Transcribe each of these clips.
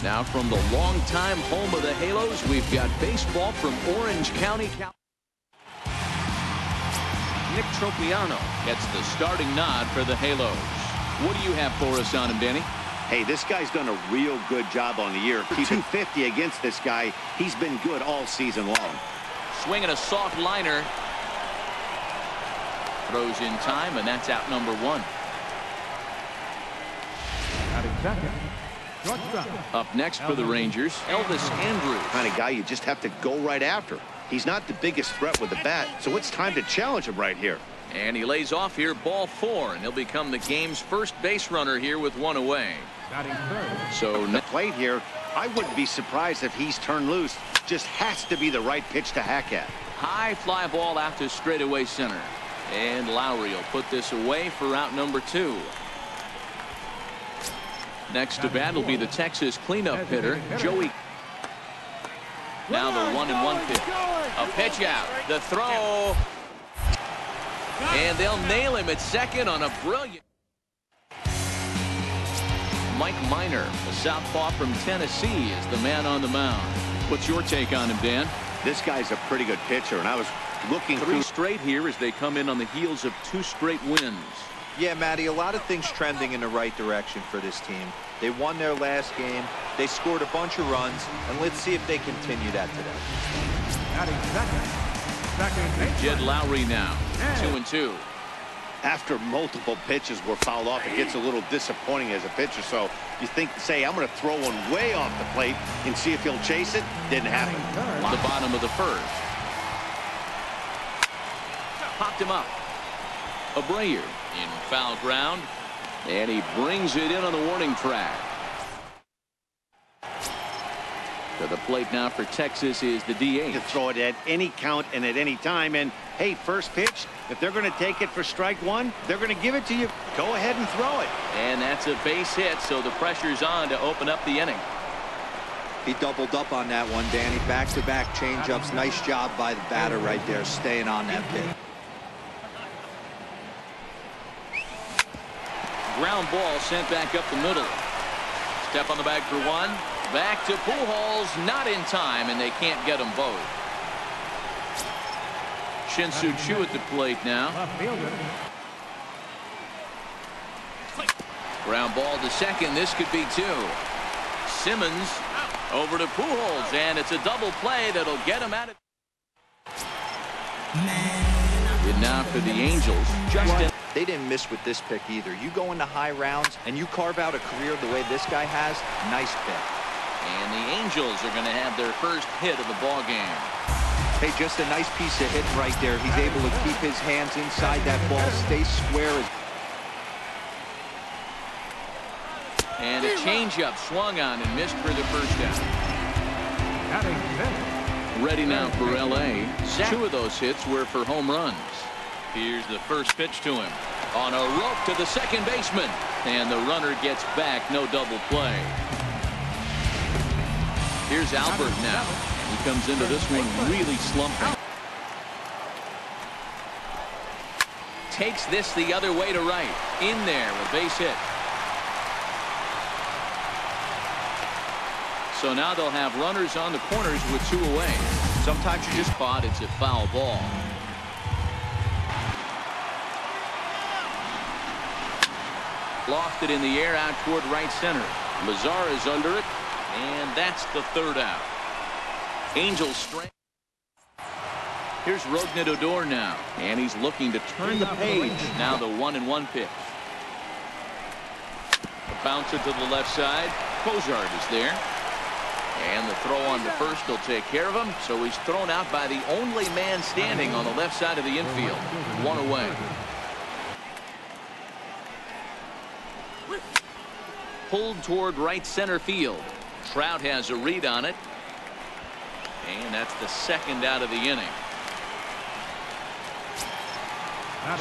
Now from the longtime home of the Halos, we've got baseball from Orange County. Nick Tropiano gets the starting nod for the Halos. What do you have for us on him, Danny? Hey, this guy's done a real good job on the year. 250 against this guy. He's been good all season long. Swinging a soft liner. Throws in time, and that's out number one. Up next for the Rangers, Elvis Andrews. Kind of guy you just have to go right after. He's not the biggest threat with the bat, so it's time to challenge him right here. And he lays off here, ball 4, and he'll become the game's first base runner here with one away. So the plate here, I wouldn't be surprised if he's turned loose. Just has to be the right pitch to hack at. High fly ball out to straightaway center. And Lowry will put this away for out number 2. Next to bat will be the Texas cleanup hitter, Joey. Now the 1-1 pitch. A pitch out. The throw. And they'll nail him at second on a brilliant. Mike Minor, a southpaw from Tennessee, is the man on the mound. What's your take on him, Dan? This guy's a pretty good pitcher, and I was looking 3 straight here as they come in on the heels of 2 straight wins. Yeah, Matty, a lot of things trending in the right direction for this team. They won their last game. They scored a bunch of runs, and let's see if they continue that today. Jed Lowry now, 2-2. After multiple pitches were fouled off, it gets a little disappointing as a pitcher. So you think, say, I'm going to throw one way off the plate and see if he'll chase it. Didn't happen. The bottom of the first. Popped him up. Abreu in foul ground, and he brings it in on the warning track. To the plate now for Texas is the DH. To throw it at any count and at any time. And hey, first pitch, if they're going to take it for strike 1, they're going to give it to you. Go ahead and throw it. And that's a base hit, so the pressure's on to open up the inning. He doubled up on that one, Danny. Back-to-back changeups. Nice job by the batter right there, staying on that pitch. Ground ball sent back up the middle. Step on the bag for 1. Back to Pujols, not in time, and they can't get them both. Shin-Soo Choo at the plate now. Ground ball to second. This could be 2. Simmons over to Pujols, and it's a double play that'll get him out of. And now for the Angels, Justin. They didn't miss with this pick either. You go into high rounds and you carve out a career the way this guy has. Nice pick. And the Angels are going to have their first hit of the ball game. Hey, just a nice piece of hitting right there. He's able to keep his hands inside that ball, stay square. And a changeup swung on and missed for the first out. Ready now for LA. 2 of those hits were for home runs. Here's the first pitch to him. On a rope to the second baseman. And the runner gets back. No double play. Here's Albert now. He comes into this one really slumping. Takes this the other way to right. In there, a base hit. So now they'll have runners on the corners with 2 away. Sometimes you just thought it's a foul ball. Lofted in the air out toward right center. Lazar is under it, and that's the 3rd out. Angels strength. Here's Rougned Odor now, and he's looking to turn the page. Now the 1-1 pitch. A bouncer to the left side. Cozart is there. And the throw on the first will take care of him. So he's thrown out by the only man standing on the left side of the infield. 1 away. Pulled toward right center field. Trout has a read on it. And that's the 2nd out of the inning.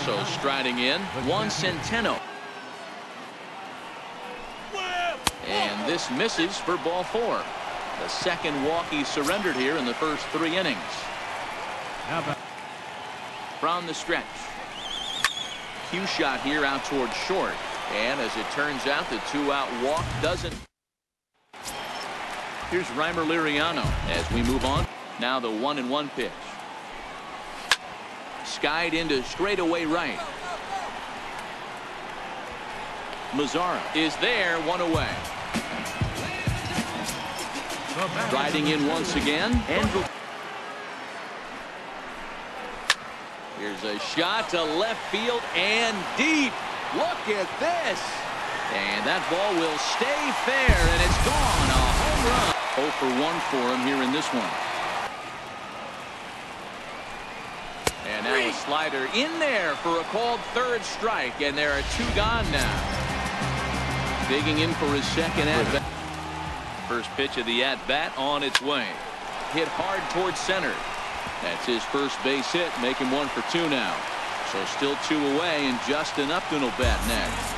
So striding in, Juan Centeno. And this misses for ball 4. The 2nd walk he surrendered here in the first 3 innings. From the stretch. Cue shot here out toward short. And as it turns out, the 2-out walk doesn't. Here's Reimer Liriano as we move on. Now the 1-1 pitch. Skied into straightaway right. Mazzara is there, 1 away. Riding in once again. Andrew. Here's a shot to left field and deep. Look at this. And that ball will stay fair, and it's gone. A home run. 0 for 1 for him here in this one. And now a slider in there for a called third strike, and there are 2 gone now. Digging in for his second at-bat. First pitch of the at-bat on its way. Hit hard towards center. That's his first base hit, making 1 for 2 now. So still 2 away, and Justin Upton will bat next.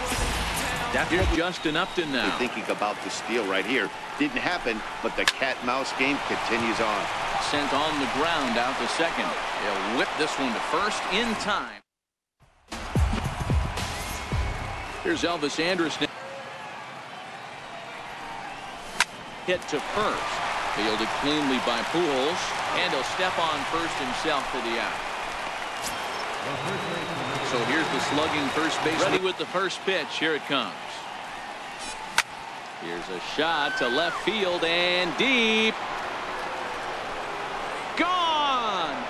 Here's Justin Upton now. Thinking about the steal right here. Didn't happen, but the cat-mouse game continues on. Sent on the ground out to second. He'll whip this one to first in time. Here's Elvis Anderson. Hit to first. Fielded cleanly by Pujols, and he'll step on first himself for the out. So here's the slugging first base. Ready with the first pitch. Here it comes. Here's a shot to left field and deep. Gone.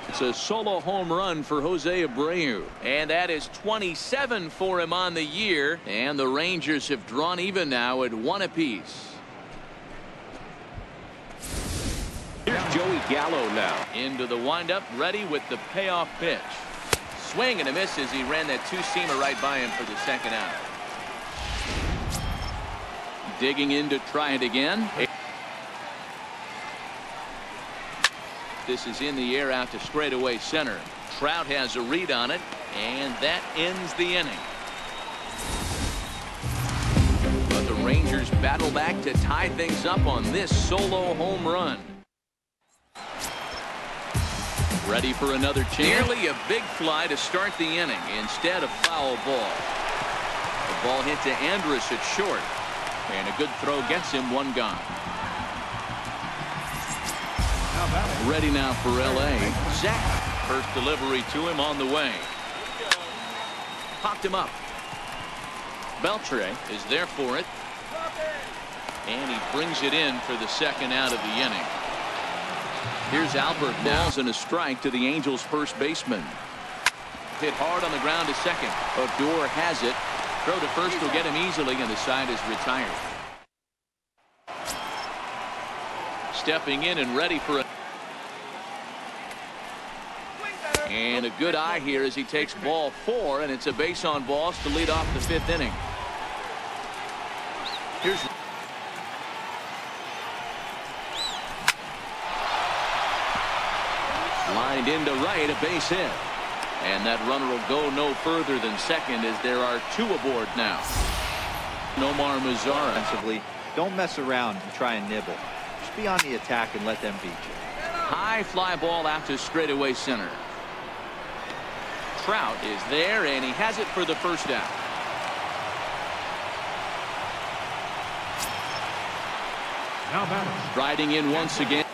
It's a solo home run for Jose Abreu, and that is 27 for him on the year, and the Rangers have drawn even now at 1 apiece. Here's Joey Gallo now. Into the windup, ready with the payoff pitch. Swing and a miss as he ran that 2-seamer right by him for the second out. Digging in to try it again. This is in the air out to straightaway center. Trout has a read on it, and that ends the inning. But the Rangers battle back to tie things up on this solo home run. Ready for another chance. Nearly a big fly to start the inning instead of foul ball. The ball hit to Andrus at short, and a good throw gets him 1 gone. Ready now for L.A. Zach. First delivery to him on the way. Popped him up. Beltre is there for it, and he brings it in for the second out of the inning. Here's Albert. Balls and a strike to the Angels first baseman. Hit hard on the ground to second. Odor has it. Throw to first will get him easily, and the side is retired. Stepping in and ready for it. And a good eye here as he takes ball 4, and it's a base on balls to lead off the 5th inning. Here's lined into right, a base hit. And that runner will go no further than second as there are 2 aboard now. Nomar Mazzara. Defensively, don't mess around and try and nibble. Just be on the attack and let them beat you. High fly ball out to straightaway center. Trout is there, and he has it for the first out. Riding in once again.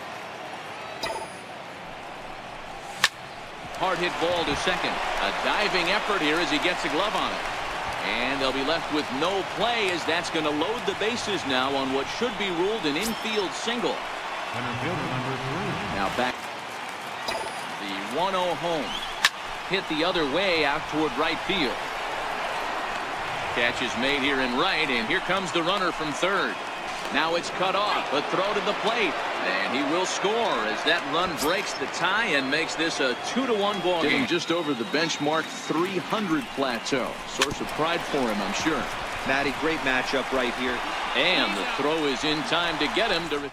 Hard hit ball to second. A diving effort here as he gets a glove on it. And they'll be left with no play as that's going to load the bases now on what should be ruled an infield single. Now back. The 1-0 home. Hit the other way out toward right field. Catch is made here in right, and here comes the runner from third. Now it's cut off, but throw to the plate, and he will score as that run breaks the tie and makes this a 2-1 ball game. Just over the benchmark 300 plateau. Source of pride for him, I'm sure. Matty, great matchup right here. And the throw is in time to get him to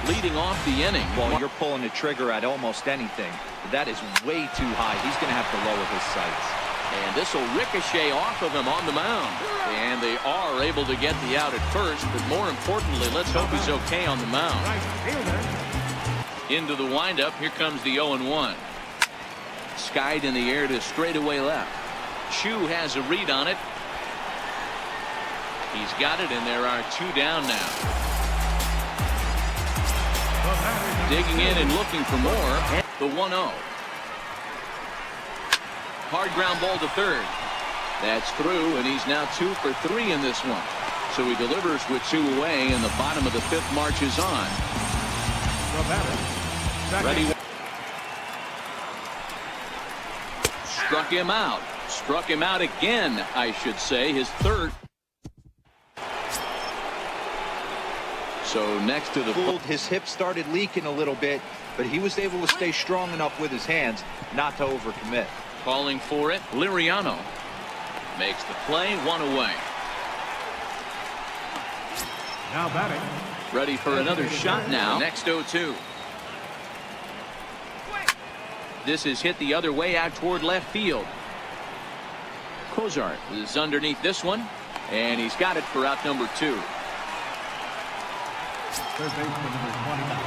leading off the inning. Well, you're pulling the trigger at almost anything. That is way too high. He's going to have to lower his sights. And this will ricochet off of him on the mound. And they are able to get the out at first, but more importantly, let's hope he's okay on the mound. Into the windup, here comes the 0-1. Skied in the air to straightaway left. Chu has a read on it. He's got it, and there are 2 down now. Digging in and looking for more. The 1-0. Hard ground ball to third. That's through, and he's now 2 for 3 in this one. So he delivers with 2 away, and the bottom of the 5th marches on. Ready. Struck him out. Struck him out again, I should say, his 3rd. So next to the fold, his hip started leaking a little bit, but he was able to stay strong enough with his hands not to overcommit. Calling for it, Liriano makes the play, 1 away. Now batting. Ready for another shot now. Next 0-2. This is hit the other way out toward left field. Cozart is underneath this one, and he's got it for out number 2.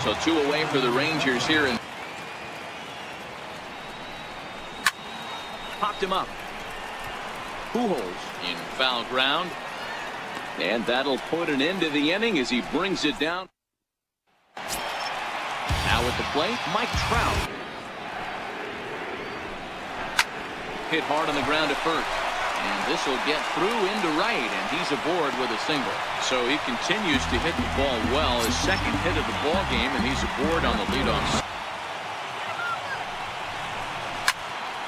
So 2 away for the Rangers here. And popped him up. Pujols in foul ground. And that'll put an end to the inning as he brings it down. Now at the plate, Mike Trout. Hit hard on the ground at first. And this will get through into right, and he's aboard with a single. So he continues to hit the ball well. His 2nd hit of the ball game, and he's aboard on the leadoff.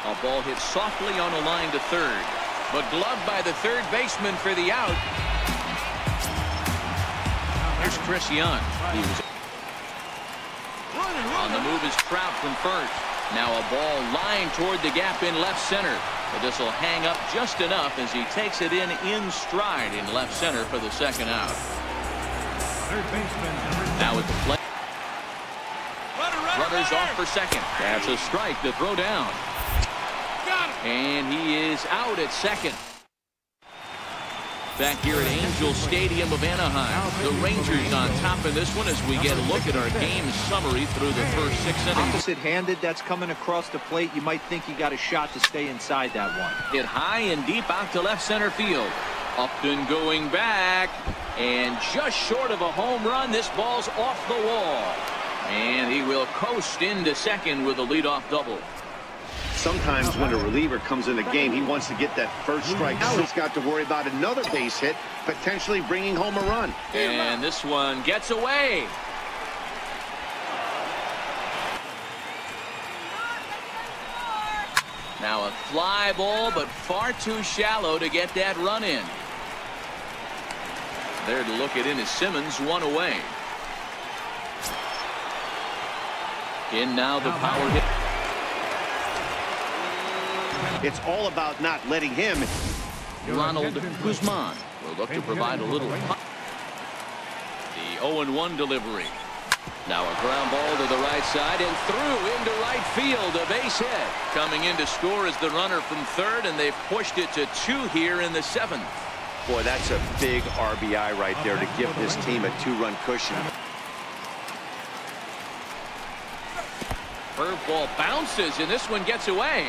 A ball hit softly on a line to third, but gloved by the third baseman for the out. Here's Chris Young. He was on the move is Trout from first. Now a ball lined toward the gap in left center. But this will hang up just enough as he takes it in stride in left center for the 2nd out. Now at the plate. Runners off for 2nd. That's a strike to throw down. And he is out at 2nd. Back here at Angel Stadium of Anaheim. The Rangers on top in this one as we get a look at our game summary through the first 6 innings. Opposite-handed, that's coming across the plate. You might think you got a shot to stay inside that one. Hit high and deep out to left center field. Upton going back. And just short of a home run, this ball's off the wall. And he will coast into 2nd with a leadoff double. Sometimes when a reliever comes in the game, he wants to get that first strike. Now he's got to worry about another base hit, potentially bringing home a run. And this one gets away. Now a fly ball, but far too shallow to get that run in. There to look at in is Simmons, 1 away. In now the power hit. It's all about not letting him. Ronald Guzman will look to provide a little pop. The 0-1 delivery. Now a ground ball to the right side and through into right field. A base hit. Coming in to score is the runner from 3rd, and they've pushed it to 2 here in the 7th. Boy, that's a big RBI right there to give this team a 2-run cushion. Curveball bounces, and this one gets away.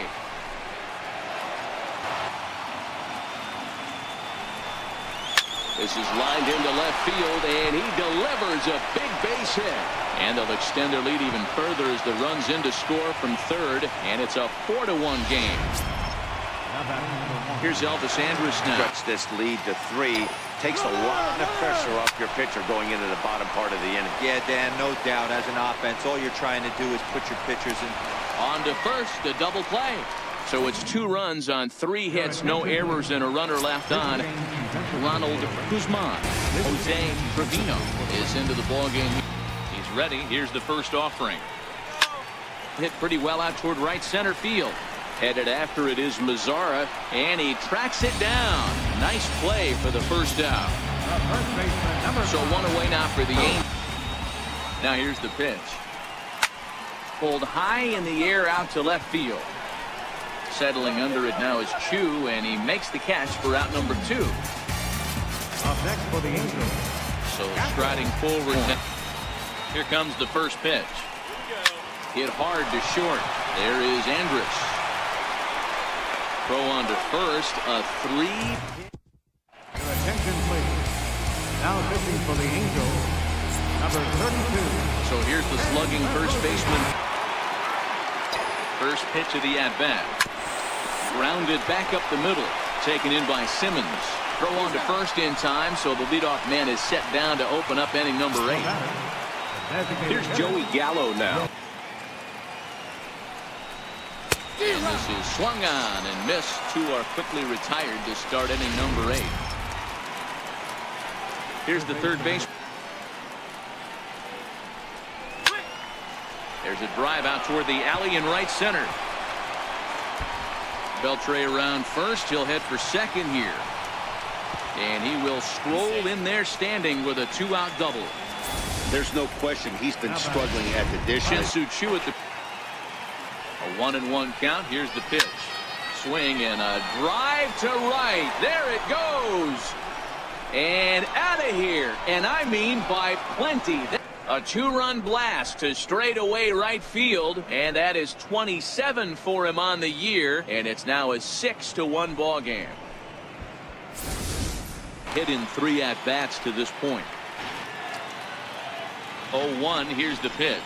This is lined into left field, and he delivers a big base hit. And they'll extend their lead even further as the runs in to score from 3rd, and it's a 4-1 game. Here's Elvis Andrus now. Stretch this lead to 3. Takes a lot of pressure off your pitcher going into the bottom part of the inning. Yeah, Dan, no doubt. As an offense, all you're trying to do is put your pitchers in. On to first, the double play. So it's 2 runs on 3 hits, no errors, and a runner left on. Ronald Guzman. Jose Trevino is into the ballgame. He's ready. Here's the first offering. Hit pretty well out toward right center field. Headed after it is Mazzara, and he tracks it down. Nice play for the first out. So 1 away now for the Angels. Now here's the pitch. Pulled high in the air out to left field. Settling under it now is Chu, and he makes the catch for out number 2. Up next for the Angels. So striding forward. Here comes the first pitch. Hit hard to short. There is Andrus. Throw on to first. A 3. Your attention, please. Now pitching for the Angels, number 32. So here's the slugging first baseman. First pitch of the at-bat. Grounded back up the middle. Taken in by Simmons. Throw on to first in time, so the leadoff man is set down to open up inning number 8. Here's Joey Gallo now. And this is swung on and missed. 2 are quickly retired to start inning number 8. Here's the third base. There's a drive out toward the alley in right center. Beltre around first. He'll head for second here. And he will stroll in there standing with a 2-out double. There's no question he's been struggling at the dish. Shin-Soo Choo at the... A 1-1 count. Here's the pitch. Swing and a drive to right. There it goes. And out of here. And I mean by plenty. A 2-run blast to straightaway right field, and that is 27 for him on the year, and it's now a 6-1 ball game. Hit in 3 at-bats to this point. 0-1. Here's the pitch.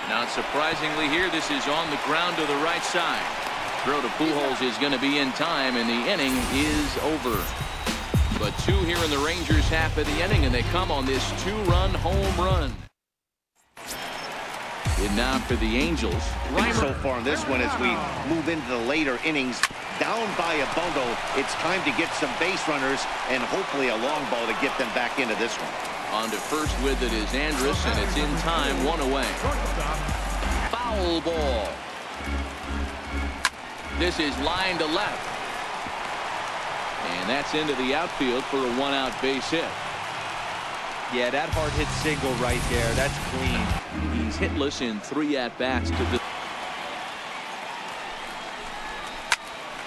Not surprisingly here, this is on the ground to the right side. Throw to Pujols is going to be in time, and the inning is over. But 2 here in the Rangers half of the inning, and they come on this 2-run home run. And now for the Angels. So far in this one, as we move into the later innings, down by a bundle, it's time to get some base runners and hopefully a long ball to get them back into this one. On to first with it is Andrus, and it's in time, 1 away. Foul ball. This is line to left. And that's into the outfield for a 1-out base hit. Yeah, that hard hit single right there. That's clean. He's hitless in 3 at-bats to the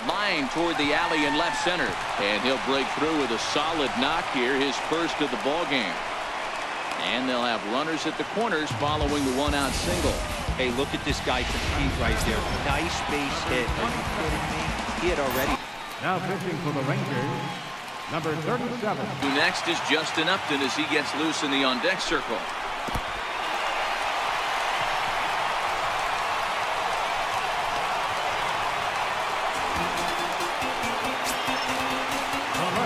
line toward the alley in left center. And he'll break through with a solid knock here, his first of the ball game. And they'll have runners at the corners following the 1-out single. Hey, look at this guy compete right there. Nice base hit. Are you kidding me? He had already. Now pitching for the Rangers, number 37. Next is Justin Upton as he gets loose in the on-deck circle.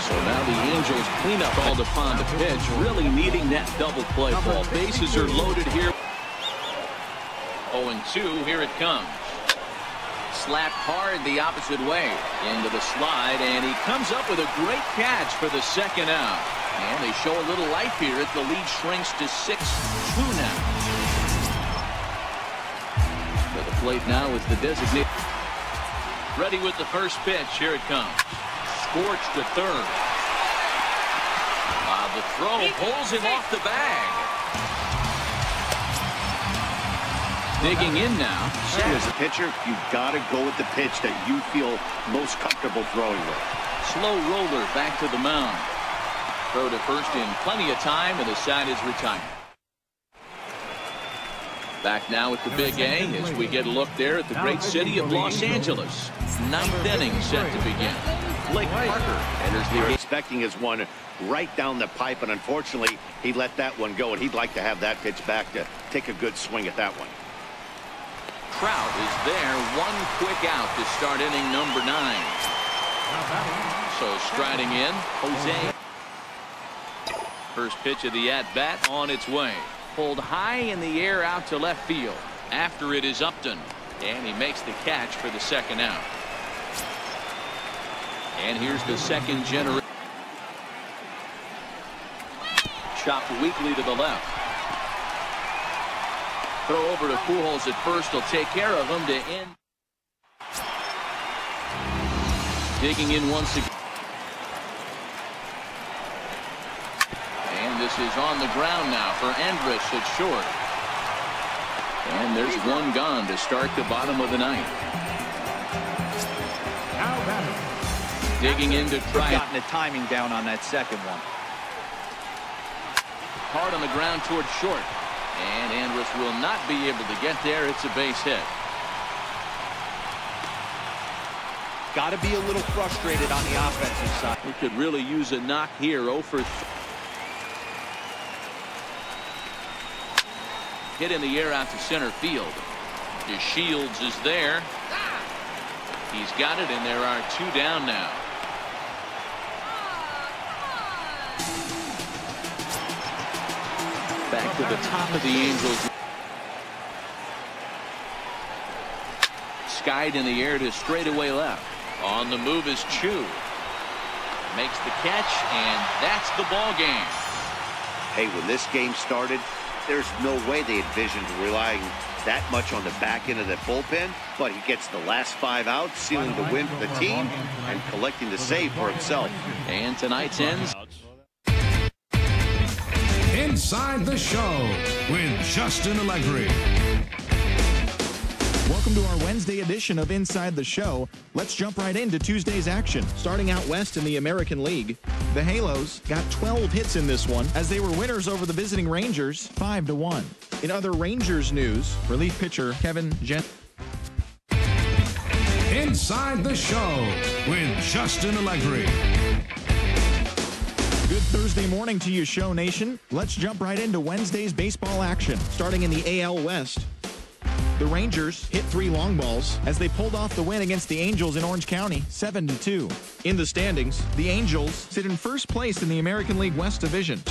So now the Angels clean up called upon the pitch, really needing that double play ball. Bases are loaded here. 0-2, here it comes. Slapped hard the opposite way into the slide, and he comes up with a great catch for the second out. And they show a little life here as the lead shrinks to 6-2 now. For the plate now is the designated. Ready with the first pitch. Here it comes. Scorched to third. The throw pulls him off the bag. Digging in now. As a pitcher, you've got to go with the pitch that you feel most comfortable throwing with. Slow roller back to the mound. Throw to first in plenty of time, and the side is retired. Back now at the Big A as we get a look there at the great city of Los Angeles. 9th inning set to begin. Blake Parker enters the game. Expecting his one right down the pipe, and unfortunately, he let that one go, and he'd like to have that pitch back to take a good swing at that one. Trout is there, 1 quick out to start inning number 9. So striding in, Jose. First pitch of the at-bat on its way. Pulled high in the air out to left field. After it is Upton, and he makes the catch for the second out. And here's the second generation. Chopped weakly to the left. Throw over to Pujols at first. He'll take care of him to end. Digging in once again. And this is on the ground now for Andrus at short. And there's 1 gone to start the bottom of the 9th. Digging in to try. Gotten the timing down on that second one. Hard on the ground towards short. And Andrus will not be able to get there. It's a base hit. Got to be a little frustrated on the offensive side. He could really use a knock here. 0 for 3. Hit in the air out to center field. DeShields is there. He's got it, and there are 2 down now. Back to the top of the Angels. Skied in the air to straightaway left. On the move is Chu. Makes the catch, and that's the ball game. Hey, when this game started, there's no way they envisioned relying that much on the back end of the bullpen, but he gets the last 5 outs, sealing the win for the team and collecting the save for himself. And tonight's ends. Inside the Show with Justin Allegri. Welcome to our Wednesday edition of Inside the Show. Let's jump right into Tuesday's action. Starting out west in the American League, the Halos got 12 hits in this one as they were winners over the visiting Rangers 5-1. In other Rangers news, relief pitcher Kevin Gent. Inside the Show with Justin Allegri. Good Thursday morning to you, Show Nation. Let's jump right into Wednesday's baseball action. Starting in the AL West, the Rangers hit 3 long balls as they pulled off the win against the Angels in Orange County, 7-2. In the standings, the Angels sit in first place in the American League West Division.